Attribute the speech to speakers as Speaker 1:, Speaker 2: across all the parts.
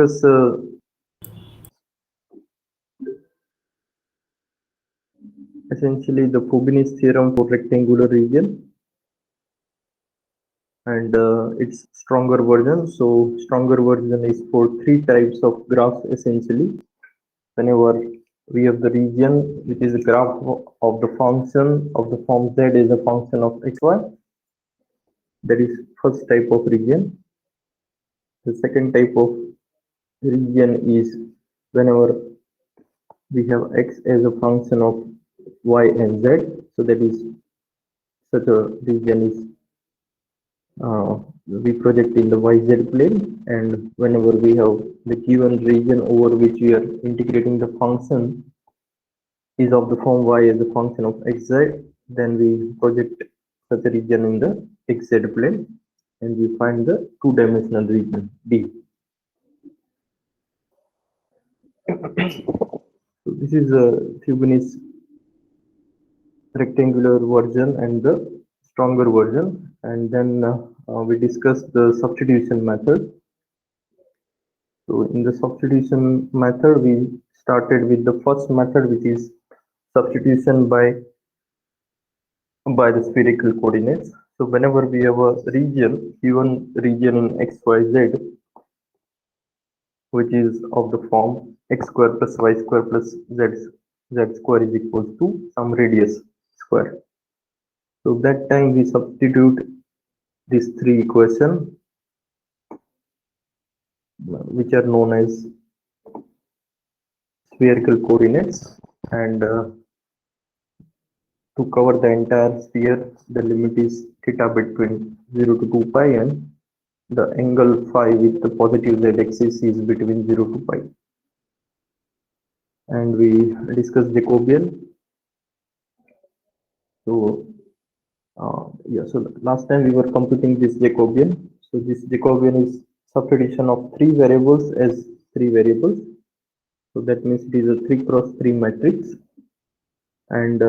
Speaker 1: Because essentially the Fubini's theorem for rectangular region and its stronger version. So stronger version is for three types of graphs essentially. Whenever we have the region which is a graph of the function of the form z is a function of xy, that is first type of region. The second type of region is whenever we have x as a function of y and z, so that is such a region is we project in the yz plane, and whenever we have the given region over which we are integrating the function is of the form y as a function of xz, then we project such a region in the xz plane and we find the two-dimensional region D. So this is a Fubini's rectangular version and the stronger version, and then we discussed the substitution method. So in the substitution method, we started with the first method, which is substitution by the spherical coordinates. So whenever we have a region, given region in x, y, z, which is of the form x square plus y square plus z square is equals to some radius square. So that time we substitute these three equations, which are known as spherical coordinates, and to cover the entire sphere, the limit is theta between 0 to 2 pi, and the angle phi with the positive z axis is between 0 to pi. And we discussed Jacobian. So yeah, so last time we were computing this Jacobian. So this Jacobian is substitution of three variables as three variables. So that means it is a 3 cross 3 matrix. And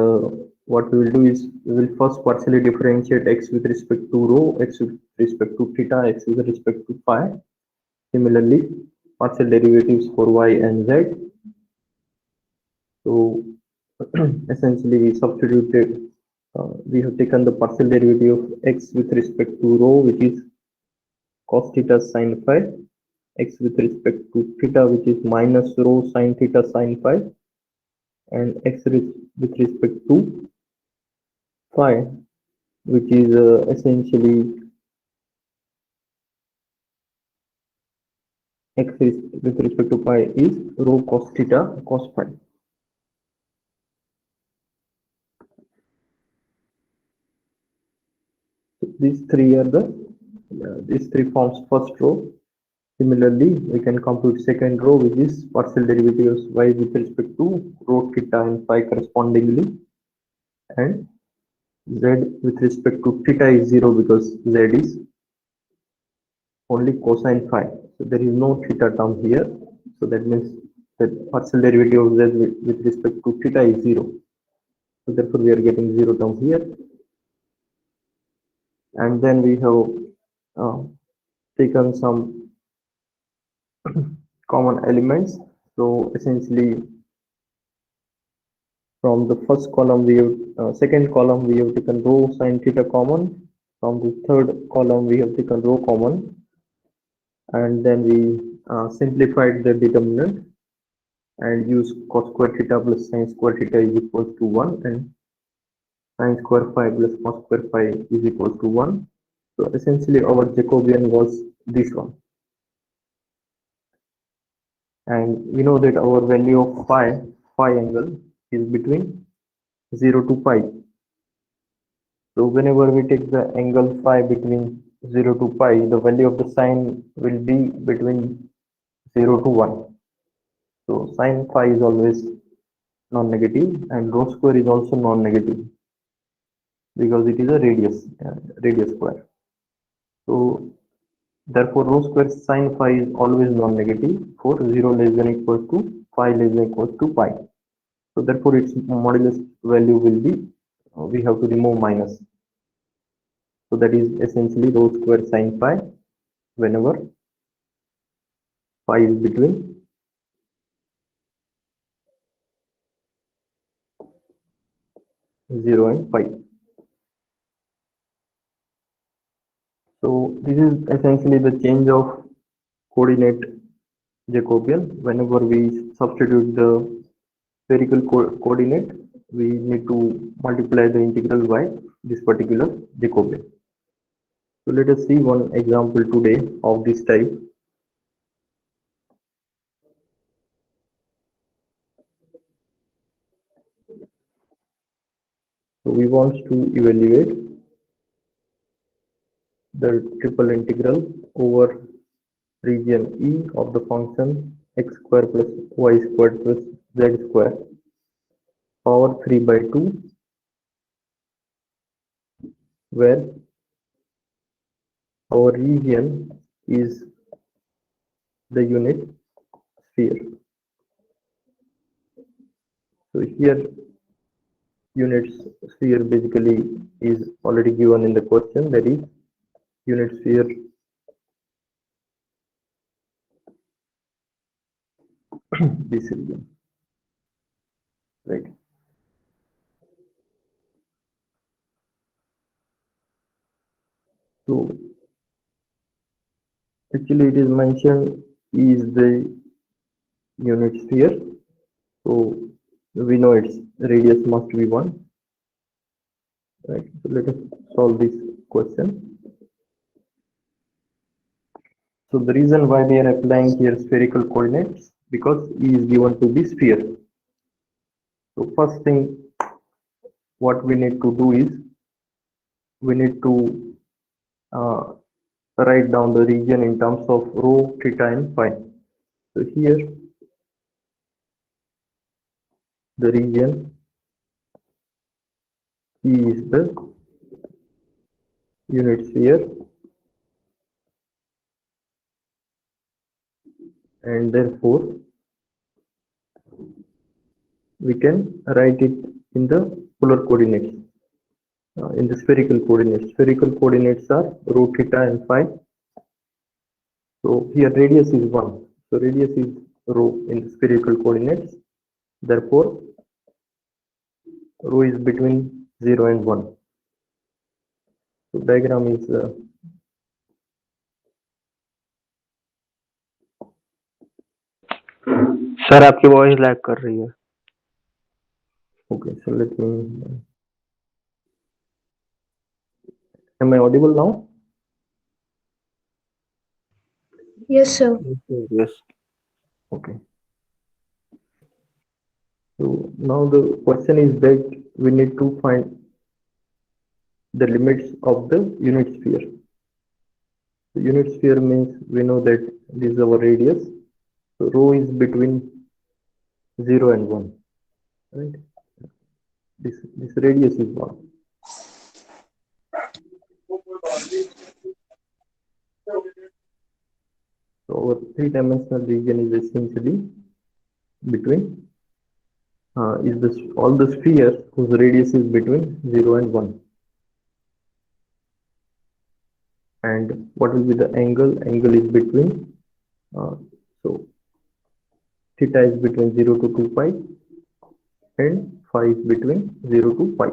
Speaker 1: what we will do is we will first partially differentiate x with respect to rho, x with respect to theta, x with respect to phi. Similarly, partial derivatives for y and z. So essentially we substituted, we have taken the partial derivative of x with respect to rho, which is cos theta sin phi, x with respect to theta, which is minus rho sin theta sin phi, and x with respect to phi, which is essentially x with respect to phi is rho cos theta cos phi. These three are the these three forms first row. Similarly, we can compute second row, which is partial derivatives y with respect to rho theta and phi correspondingly, and z with respect to theta is 0 because z is only cosine phi. So there is no theta term here. So that means that partial derivative of z with respect to theta is 0. So therefore we are getting 0 term here. And then we have taken some common elements. So essentially from the first column we have second column we have taken rho sin theta common. From the third column we have taken rho common, and then we simplified the determinant and use cos square theta plus sin square theta is equals to 1, and sin square phi plus cos square phi is equals to 1. So essentially our Jacobian was this one. And we know that our value of phi angle is between 0 to pi. So whenever we take the angle phi between 0 to pi, the value of the sine will be between 0 to 1. So sine phi is always non-negative, and rho square is also non-negative because it is a radius square. So therefore rho square sine phi is always non-negative for 0 less than equals to phi less than equals to pi. So therefore its modulus value will be, we have to remove minus. So that is essentially rho square sine phi whenever phi is between 0 and pi. So this is essentially the change of coordinate Jacobian. Whenever we substitute the spherical coordinate, we need to multiply the integral by this particular Jacobian. So let us see one example today of this type. So we want to evaluate the triple integral over region E of the function x square plus y squared plus z square power 3 by 2, where our region is the unit sphere. So here unit sphere basically is already given in the question, that is unit sphere this region, right? So actually it is mentioned is the unit sphere, so we know its radius must be 1, right? So let us solve this question. So the reason why we are applying here spherical coordinates, because E is given to be sphere. So first thing what we need to do is we need to uh, write down the region in terms of rho, theta and phi. So here the region E is the unit sphere, and therefore we can write it in the polar coordinates, in the spherical coordinates. Spherical coordinates are rho, theta and phi. So here radius is 1. So radius is rho in the spherical coordinates. Therefore rho is between 0 and 1. So diagram is
Speaker 2: sir आपकी voice lag कर रही है.
Speaker 1: okay. So let me. Am I audible now?
Speaker 3: Yes, sir.
Speaker 2: Yes.
Speaker 1: Okay. So now the question is that we need to find the limits of the unit sphere. The unit sphere means we know that this is our radius. So rho is between 0 and 1, right? This radius is 1. So our three-dimensional region is essentially between is this all the spheres whose radius is between 0 and 1. And what will be the angle? Angle is between so theta is between 0 to 2 pi and phi is between 0 to pi.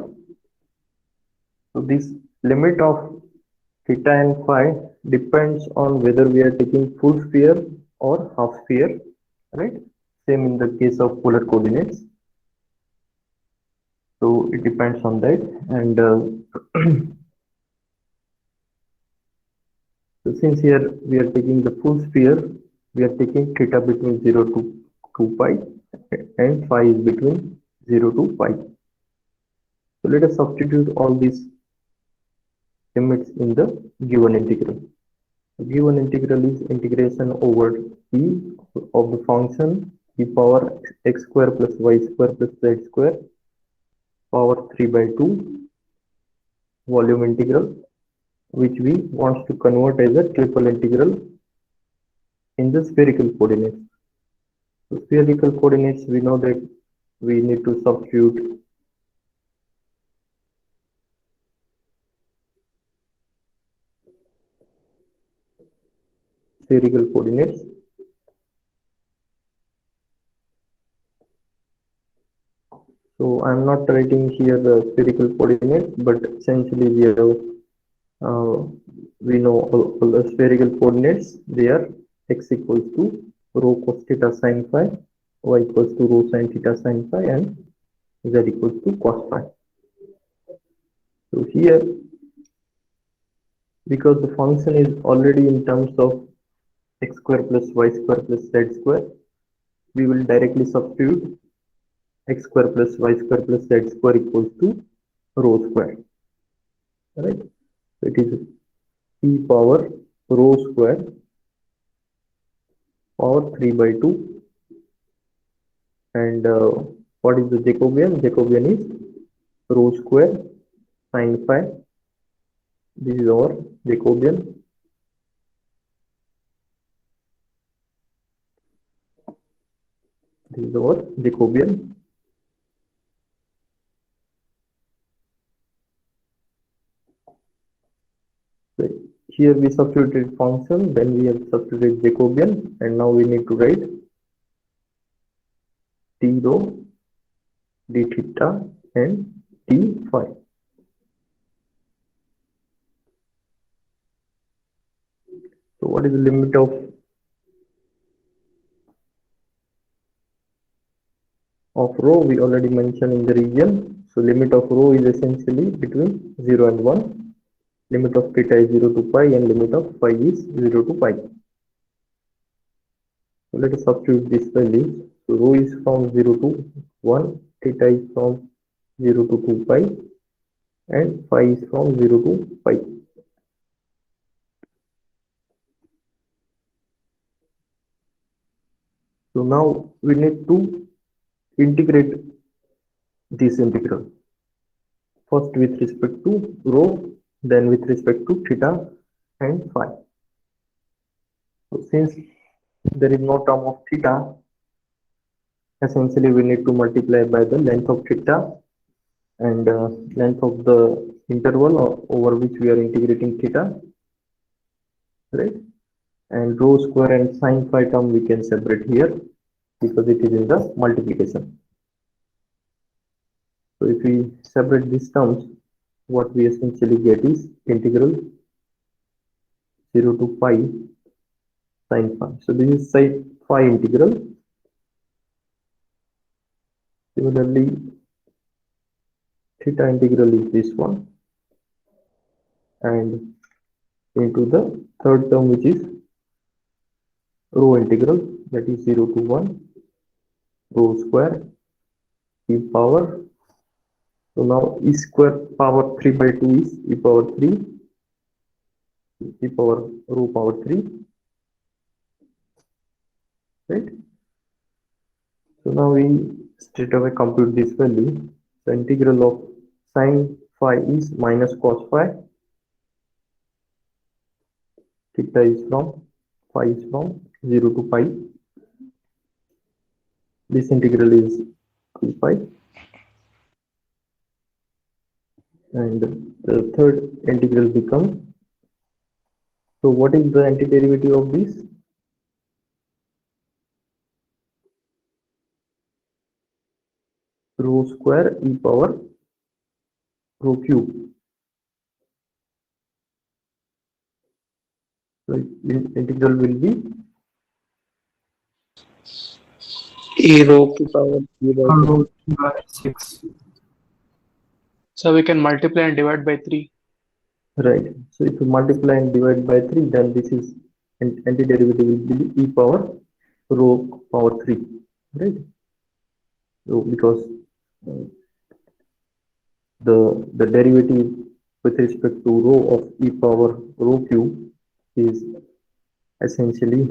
Speaker 1: So this limit of theta and phi depends on whether we are taking full sphere or half sphere, right? Same in the case of polar coordinates. So it depends on that, and so since here we are taking the full sphere, we are taking theta between 0 to 2 pi and phi is between 0 to pi. So let us substitute all these limits in the given integral. The given integral is integration over e of the function e power x square plus y square plus z square power 3 by 2 volume integral, which we want to convert as a triple integral in the spherical coordinates. So spherical coordinates, we know that we need to substitute spherical coordinates So I'm not writing here the spherical coordinate, but essentially we have we know all the spherical coordinates. They are x equals to rho cos theta sin phi, y equals to rho sin theta sin phi, and z equals to cos phi. So here, because the function is already in terms of x square plus y square plus z square, we will directly substitute x square plus y square plus z square equals to rho square. Right? So it is e power rho square power 3 by 2. And what is the Jacobian? Jacobian is rho square sin phi. This is our Jacobian. This is our Jacobian. So here we substituted function, then we have substituted Jacobian, and now we need to write d rho, d theta, and d phi. So what is the limit of rho? We already mentioned in the region. So limit of rho is essentially between 0 and 1. Limit of theta is 0 to pi, and limit of phi is 0 to pi. So let us substitute this value. So rho is from 0 to 1, theta is from 0 to 2 pi, and phi is from 0 to pi. So now we need to integrate this integral. First with respect to rho, then with respect to theta and phi. So since there is no term of theta, essentially we need to multiply by the length of theta and length of the interval over which we are integrating theta, right? And rho square and sin phi term we can separate here because it is in the multiplication. So if we separate these terms, what we essentially get is integral 0 to pi sin phi. So this is sin phi integral. Similarly, theta integral is this one, and into the third term, which is rho integral, that is 0 to 1 rho square e power. So now e square power 3 by 2 is e power 3, e power rho power 3, right? So now we straight away compute this value. The integral of sin phi is minus cos phi. Theta is from phi is from 0 to pi. This integral is 2 pi. And the third integral becomes, so what is the antiderivative of this? Rho square e power rho cube. So integral will be
Speaker 2: E rho की power 0
Speaker 4: Rho 2 by 6.
Speaker 5: So we can multiply and divide by 3.
Speaker 1: right. So if you multiply and divide by 3, then this is antiderivative will be e power rho power 3, right? So because uh, the derivative with respect to rho of e power rho cube is essentially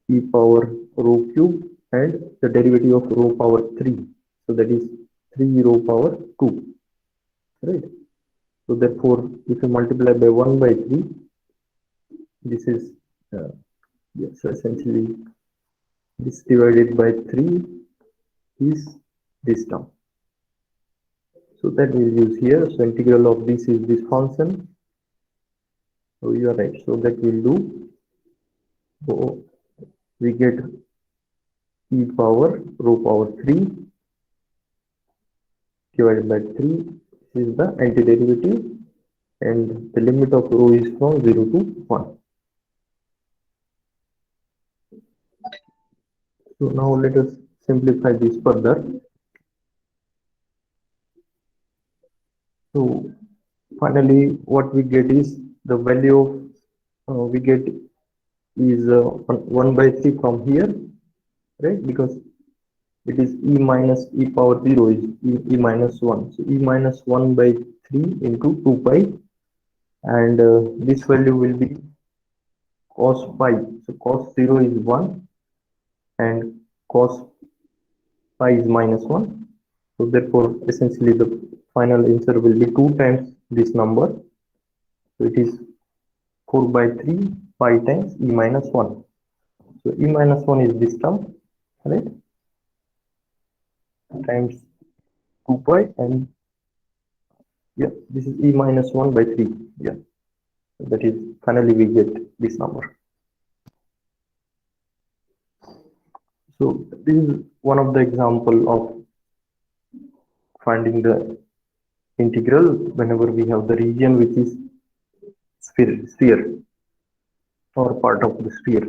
Speaker 1: e power rho cube and the derivative of rho power 3. So that is 3 rho power 2, right? So therefore, if you multiply by 1 by 3, this is yes, so essentially this divided by 3 is this term. So that we'll use here. So integral of this is this function. So you are right. So that we'll do. So we get e power rho power 3 divided by 3 is the antiderivative, and the limit of rho is from 0 to 1. So now let us simplify this further. So finally what we get is the value of we get is 1 by 3 from here, right? Because it is e minus e power 0 is e minus 1. So e minus 1 by 3 into 2 pi, and this value will be cos pi. So cos 0 is 1 and cos pi is minus 1. So therefore essentially the final answer will be 2 times this number. So it is 4 by 3 pi times e minus 1. So e minus 1 is this term, right? Times 2 pi, and yeah, this is e minus 1 by 3. Yeah, so that is finally we get this number. So this is one of the example of finding the integral whenever we have the region which is sphere or part of the sphere.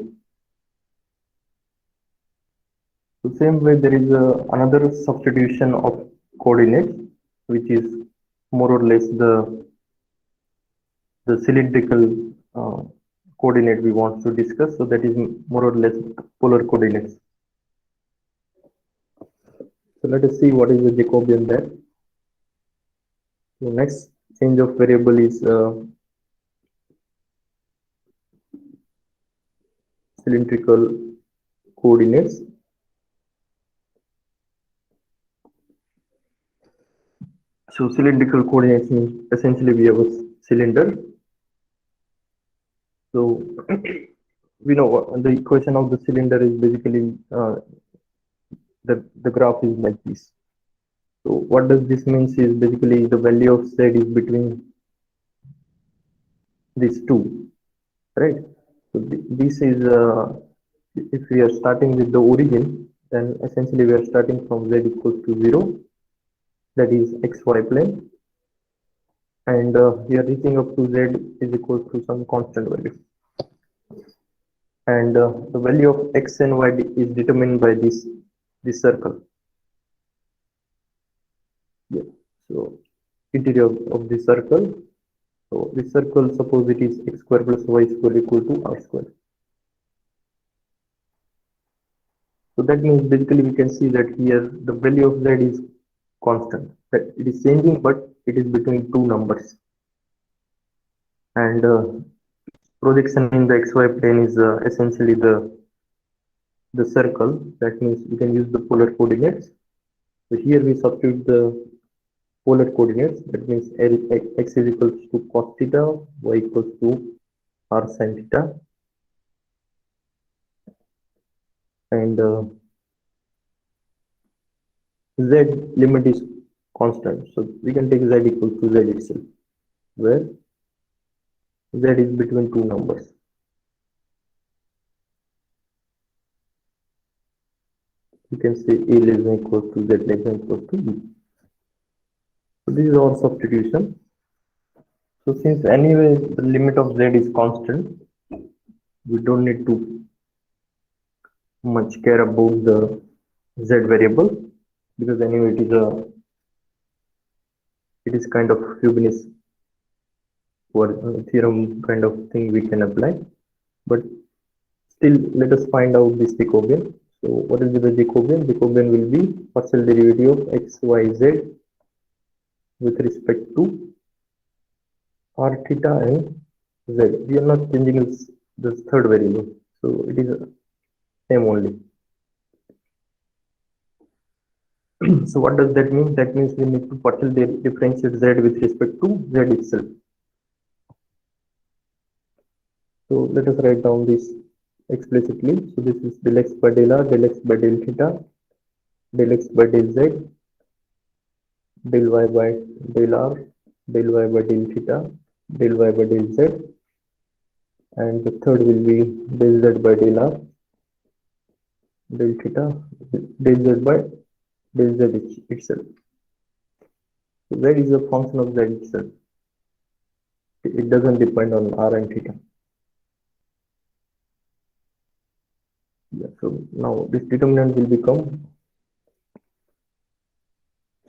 Speaker 1: So same way there is another substitution of coordinates which is more or less the cylindrical coordinate we want to discuss. So that is more or less polar coordinates. So let us see what is the Jacobian there. So next change of variable is cylindrical coordinates. So cylindrical coordinates means essentially we have a cylinder. So we know the equation of the cylinder is basically the graph is like this. So what does this mean is basically the value of z is between these two, right? So this is if we are starting with the origin, then essentially we are starting from z equals to 0, that is xy plane, and we are reaching up to z is equal to some constant value, and the value of x and y is determined by this circle. Yeah. So interior of this circle. So this circle, suppose it is x square plus y square equal to r square. So that means basically we can see that here the value of z is constant. That it is changing, but it is between two numbers. And projection in the xy plane is essentially the circle. That means we can use the polar coordinates. So here we substitute the polar coordinates. That means x is equals to cos theta, y equals to r sin theta, and z limit is constant. So we can take z equals to z itself, where z is between two numbers. You can say a less than equals to z less than equals to b. So this is our substitution. So since anyway the limit of z is constant, we don't need to much care about the z variable, because anyway it is kind of Huygenius theorem kind of thing we can apply. But still, let us find out this Jacobian. So what will be the Jacobian? Jacobian will be partial derivative of x, y, z with respect to r theta and z. We are not changing this third variable, so it is same only. So what does that mean? That means we need to partially differentiate z with respect to z itself. So let us write down this explicitly. So this is del x by del r, del x by del theta, del x by del z, del y by del r, del y by del theta, del y by del z, and the third will be del z by del r, del theta, del z by del z itself. So z is a function of z itself. It doesn't depend on r and theta. Yeah, so now this determinant will become,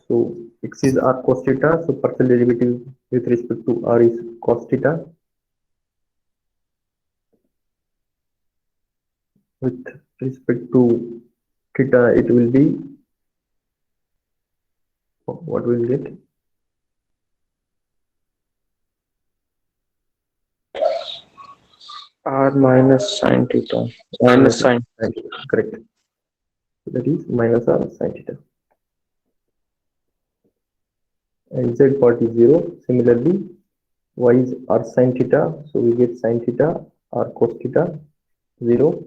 Speaker 1: so x is r cos theta, so partial derivative with respect to r is cos theta. With respect to theta, it will be, what will get?
Speaker 2: R minus sin theta. Minus sin.
Speaker 1: Correct. That is minus r sin theta. And z part is 0. Similarly, y is r sin theta, so we get sin theta, r cos theta, 0.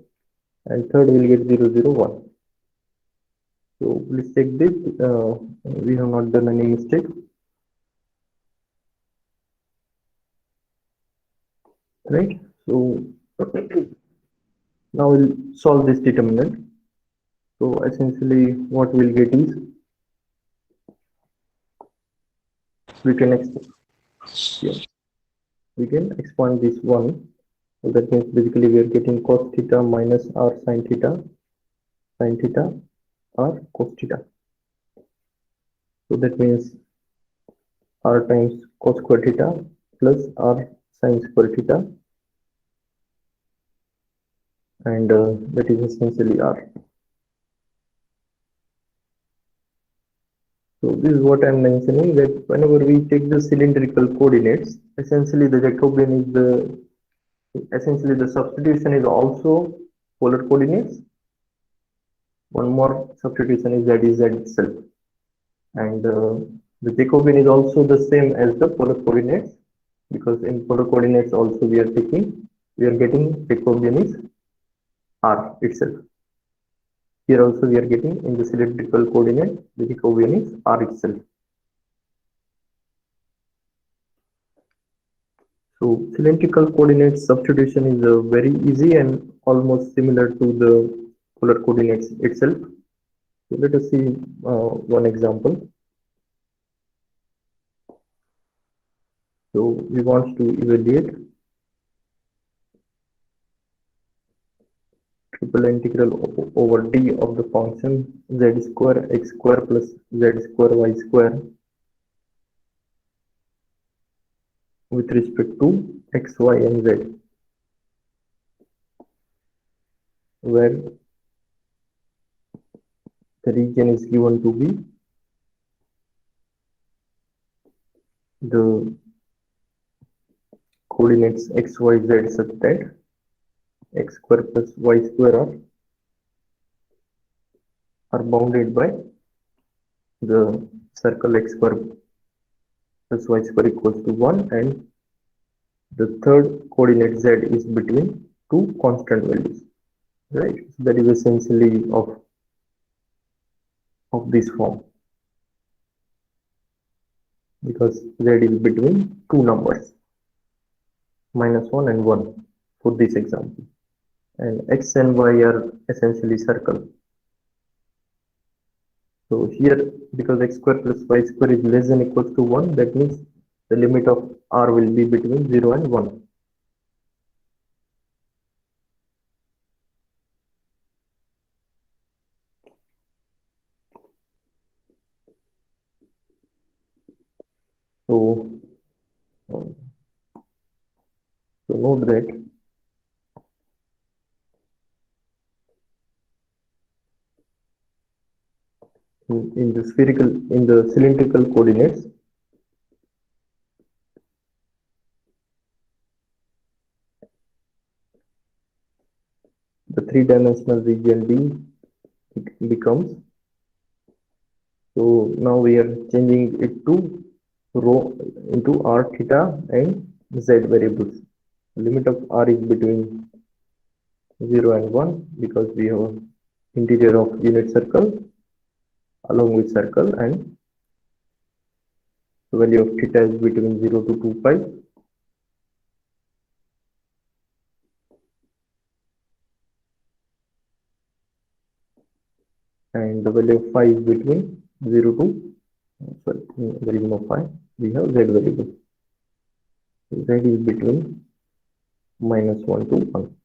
Speaker 1: And third will get 0, 0, 1. So please check this. We have not done any mistake. Right? So now we'll solve this determinant. So essentially what we'll get is, we can expand this one. So that means basically we are getting cos theta minus r sin theta r cos theta. So that means r times cos square theta plus r sin square theta, and that is essentially r. So this is what I am mentioning, that whenever we take the cylindrical coordinates, essentially the Jacobian is the substitution is also polar coordinates. One more substitution is that is z itself, and the Jacobian is also the same as the polar coordinates, because in polar coordinates also we are getting Jacobian is r itself. Here also we are getting in the cylindrical coordinate the Jacobian is r itself. So cylindrical coordinate substitution is very easy and almost similar to the polar coordinates itself. So let us see one example. So we want to evaluate triple integral over d of the function z square x square plus z square y square with respect to x, y, and z, where the region is given to be the coordinates x, y, z such that x square plus y square are bounded by the circle x square plus y square equals to 1, and the third coordinate z is between two constant values, right? So that is essentially of this form, because z is between two numbers -1 and 1 for this example, and x and y are essentially circle. So here, because x square plus y square is less than equals to 1, that means the limit of r will be between 0 and 1. So, so note that in the cylindrical coordinates, the three-dimensional region D becomes, so now we are changing it to rho into r theta and z variables. The limit of r is between 0 and 1, because we have interior of unit circle along with circle, and the value of theta is between 0 to 2 pi, and the value of phi is between 0 to sorry, there is no phi, we have z variable. Z is between -1 to 1.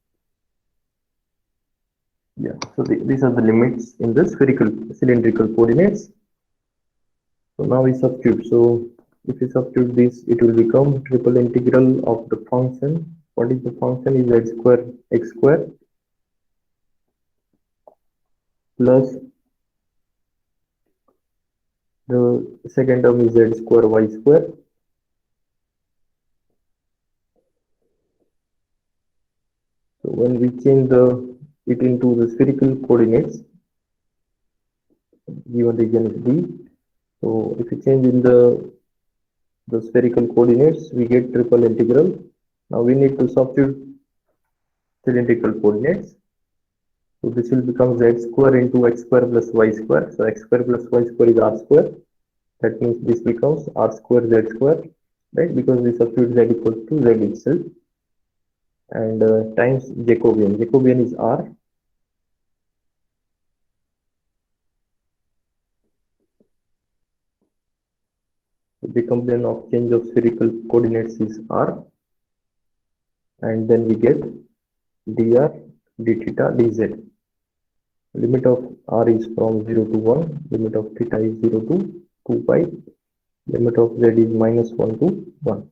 Speaker 1: Yeah, so these are the limits in the spherical cylindrical coordinates. So now we substitute. So if we substitute this, it will become triple integral of the function. What is the function? Is z square x square plus the second term is z square y square So when we change it into the spherical coordinates, given region is D. So if we change in the spherical coordinates, we get triple integral. Now we need to substitute cylindrical coordinates. So this will become z square into x square plus y square. So x square plus y square is r square. That means this becomes r square z square, right? Because we substitute z equals to z itself. And times Jacobian. Jacobian is r. The component of change of spherical coordinates is r, and then we get dr d theta dz. Limit of r is from 0 to 1, limit of theta is 0 to 2 pi, limit of z is -1 to 1.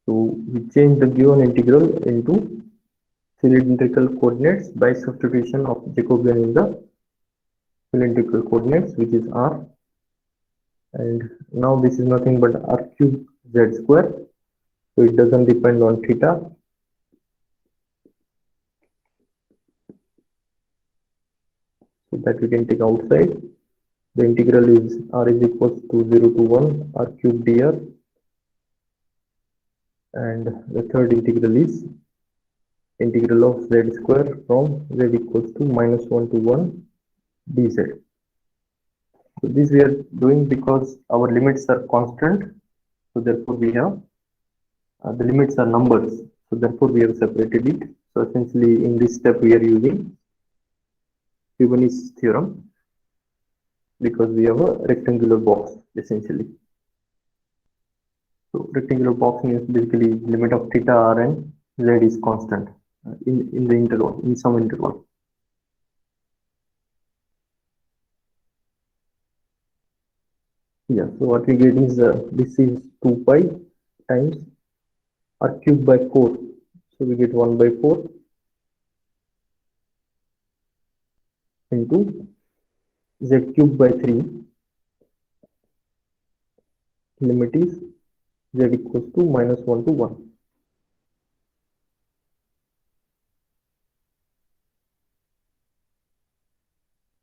Speaker 1: So we change the given integral into cylindrical coordinates by substitution of Jacobian in the cylindrical coordinates, which is r, and now this is nothing but r cube z square, so it doesn't depend on theta. So that we can take outside. The integral is r is equals to 0 to 1 r cube dr, and the third integral is integral of z square from z equals to -1 to 1 dz. So this we are doing because our limits are constant, so therefore we have the limits are numbers, so therefore we have separated it. So essentially in this step we are using Fibonacci's theorem because we have a rectangular box essentially. So rectangular box means basically limit of theta r and z is constant in the interval, in some interval. Yeah, so what we get is this is 2 pi times r cube by 4. So we get 1 by 4 into z cube by 3. Limit is z equals to -1 to 1.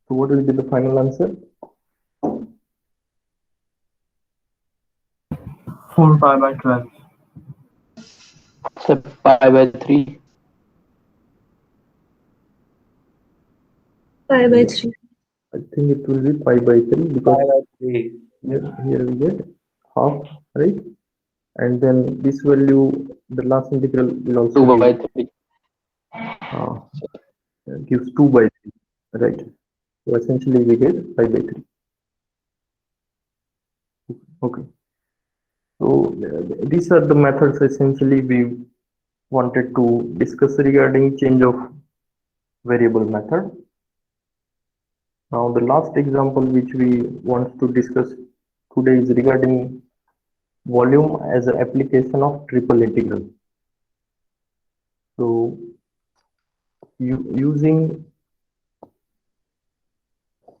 Speaker 1: So what will be the final answer?
Speaker 4: 4 pi by 12.
Speaker 2: So pi by 3.
Speaker 3: Pi by 3.
Speaker 1: I think it will be pi by 3 because
Speaker 2: 3.
Speaker 1: here we get half, right? And then this value, the last integral will also
Speaker 2: 2 by
Speaker 1: give,
Speaker 2: 3.
Speaker 1: gives 2 by 3, right? So essentially we get pi by 3. Okay. So these are the methods essentially we wanted to discuss regarding change of variable method. Now the last example which we want to discuss today is regarding volume as an application of triple integral. So using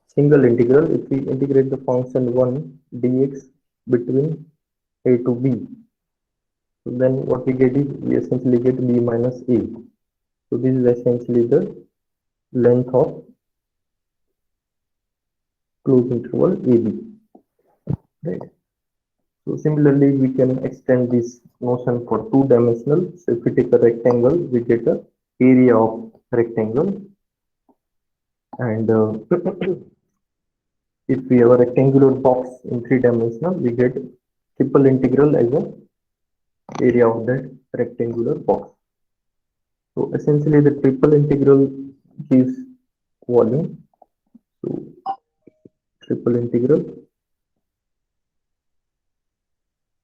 Speaker 1: single integral, if we integrate the function 1 dx between a to b, so then what we get is we essentially get b minus a. So this is essentially the length of closed interval ab, right? So similarly we can extend this notion for two-dimensional. So if we take a rectangle, we get a area of rectangle, and if we have a rectangular box in three-dimensional, we get triple integral as a area of that rectangular box. So essentially the triple integral gives volume. So triple integral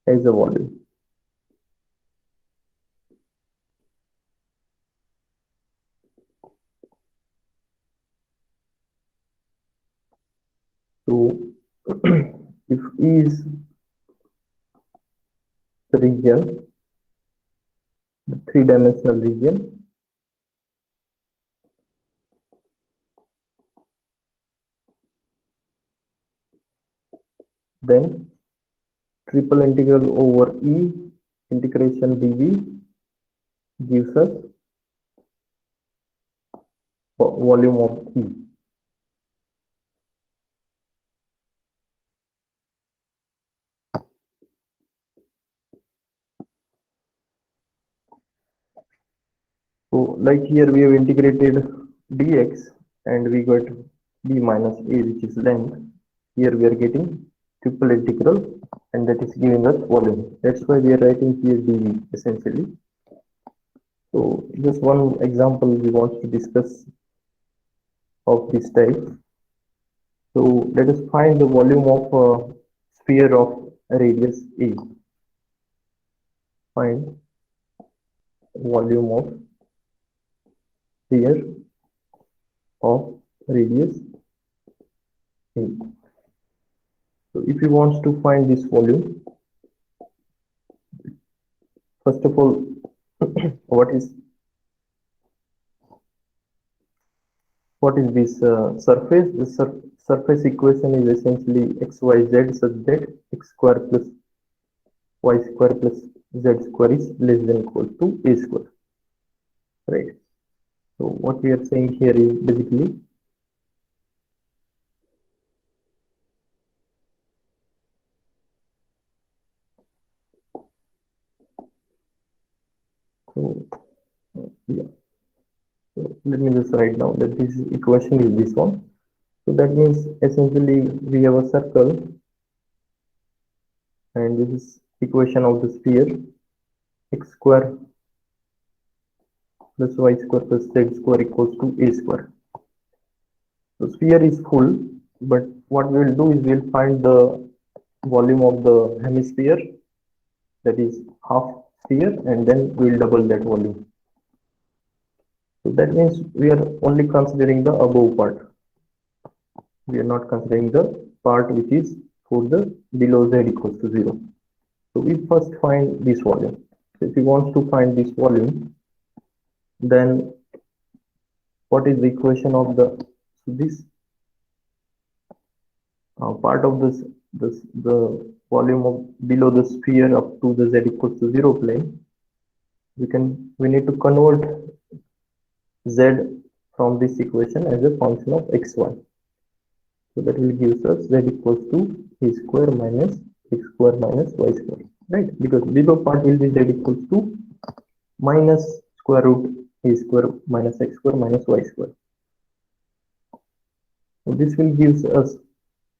Speaker 1: as a volume. So if E is the region, the three-dimensional region, then triple integral over E integration dV gives us volume of E. So like here we have integrated dx and we got b minus a, which is length. Here we are getting triple integral and that is giving us volume. That's why we are writing here dv essentially. So just one example we want to discuss of this type. So let us find the volume of a sphere of radius a. Find volume of sphere of radius a. So if you want to find this volume, first of all, what is this surface? The surface equation is essentially xyz such that x square plus y square plus z square is less than equal to a square, right? So what we are saying here is basically so yeah. So let me just write down that this equation is this one. So that means essentially we have a circle and this is equation of the sphere x square plus y square plus z square equals to a square. The sphere is full, but what we will do is we will find the volume of the hemisphere, that is half sphere, and then we will double that volume. So that means we are only considering the above part. We are not considering the part which is for the below z equals to 0. So we first find this volume. So if we want to find this volume, then what is the equation of the this part of the volume of below the sphere up to the z equals to 0 plane? We need to convert z from this equation as a function of xy. So that will give us z equals to a square minus x square minus y square, right? Because below part will be z equals to minus square root a square minus x square minus y square. So this will give us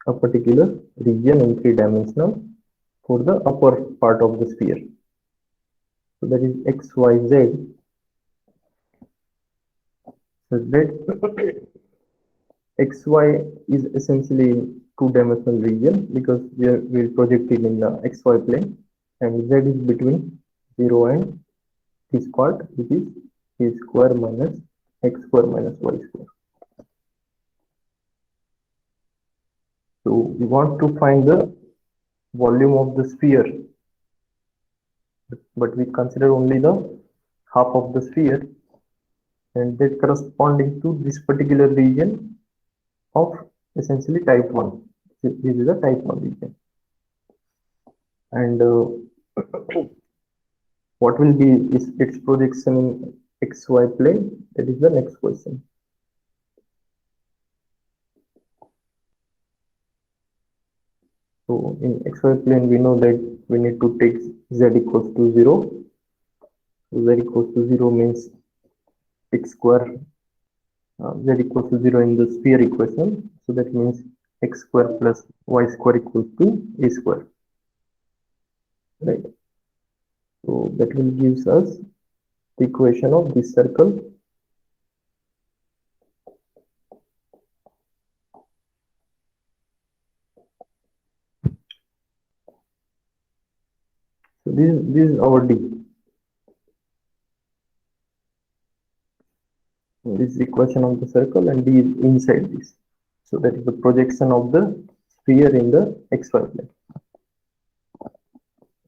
Speaker 1: a particular region in three-dimensional for the upper part of the sphere. So that is x, y, z. So that xy is essentially two-dimensional region because we'll project it in the xy plane, and z is between 0 and this part, which is a square minus x square minus y square. So we want to find the volume of the sphere, but we consider only the half of the sphere, and that corresponding to this particular region of essentially type 1. This is a type 1 region. And what will be its projection in xy plane? That is the next question. So in xy plane, we know that we need to take z equals to 0. So z equals to 0 means x square, z equals to 0 in the sphere equation. So that means x square plus y square equals to a square, right? So that will gives us the equation of this circle. So this is our D. This is the equation of the circle and D is inside this. So that is the projection of the sphere in the xy plane.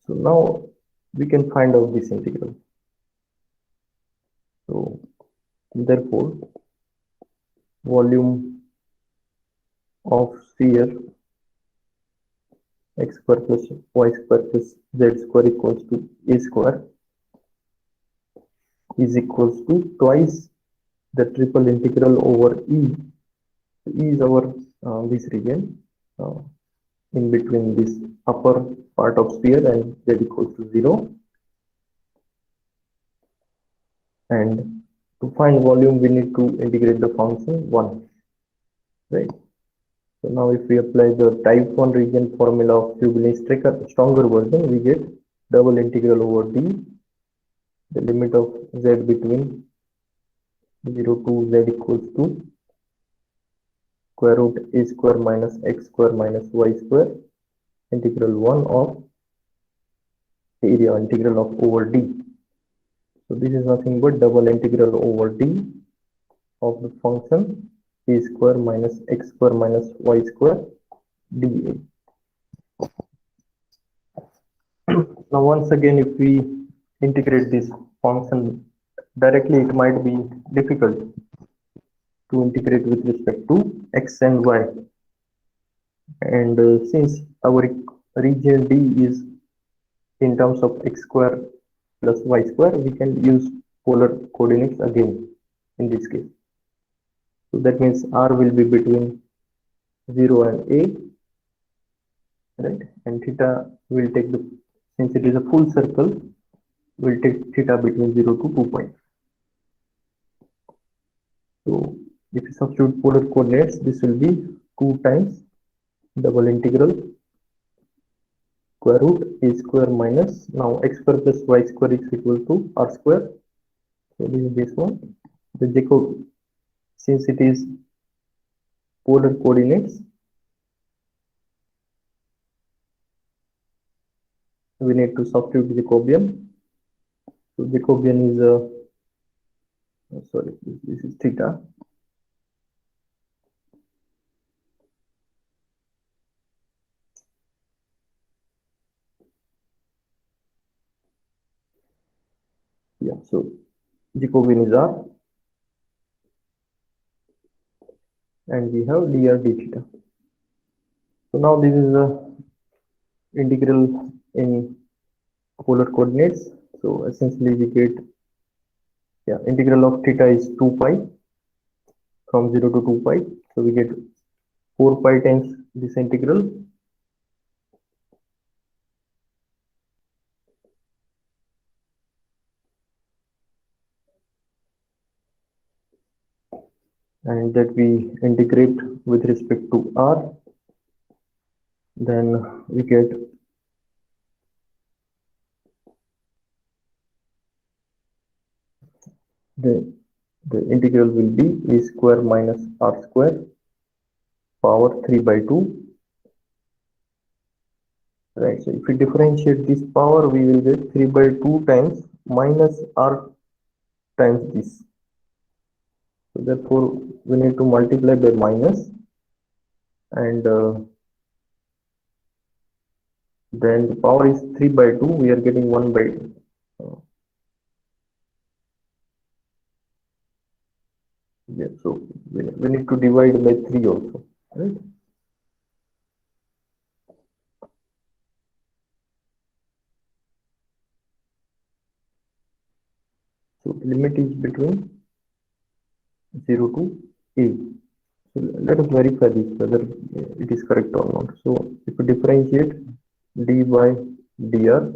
Speaker 1: So now we can find out this integral. So therefore volume of sphere x square plus y square plus z square equals to a square is equals to twice the triple integral over E. E is our this region in between this upper part of sphere and z equals to 0. And to find volume we need to integrate the function 1, right? So now if we apply the type 1 region formula of Fubini-Stronger version, we get double integral over D, the limit of z between 0 to z equals to square root a square minus x square minus y square integral 1 of area integral of over D. So this is nothing but double integral over D of the function a square minus x square minus y square dA. Now once again, if we integrate this function directly, it might be difficult to integrate with respect to x and y. And since our region D is in terms of x square plus y square, we can use polar coordinates again in this case. So that means R will be between 0 and A, right? And theta will take the, since it is a full circle, will take theta between 0 to 2 pi. So if you substitute polar coordinates, this will be 2 times double integral square root a square minus, now x square plus y square is equal to r square. So this is this one. The Jacob, since it is polar coordinates, we need to substitute Jacobian. So Jacobian is sorry, this is theta. Yeah, so Jacobian is R, and we have dr d theta. So now this is the integral in polar coordinates. So essentially we get, yeah, integral of theta is 2 pi from 0 to 2 pi. So we get 4 pi times this integral. And that we integrate with respect to r, then we get the integral will be a square minus r square power 3 by 2, right? So if we differentiate this power, we will get 3 by 2 times minus r times this. So therefore we need to multiply by minus, and then the power is 3 by 2, we are getting 1 by yeah, so we need to divide by 3 also, right? So the limit is between 0 to a. So let us verify this whether it is correct or not. So if we differentiate d by dr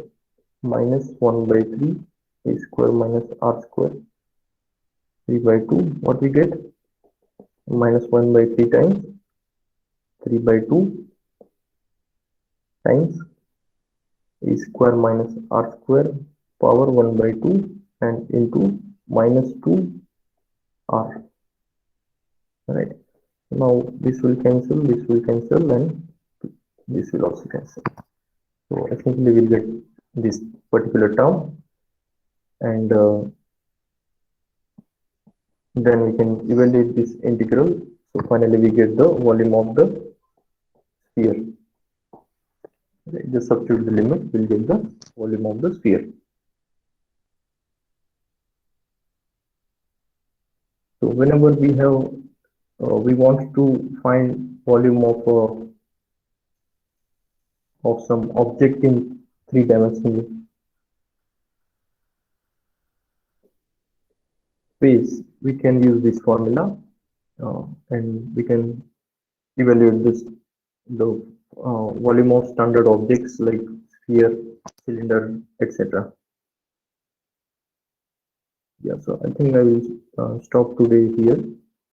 Speaker 1: minus 1 by 3 a square minus r square 3 by 2, what we get? Minus 1 by 3 times 3 by 2 times a square minus r square power 1 by 2 and into minus 2r. Right. Now this will cancel, and this will also cancel. So essentially we'll get this particular term, and then we can evaluate this integral. So finally we get the volume of the sphere. Okay, just substitute the limit, we'll get the volume of the sphere. So whenever we have we want to find volume of some object in three-dimensional space, we can use this formula, and we can evaluate the volume of standard objects like sphere, cylinder, etc. Yeah, so I think I will stop today here.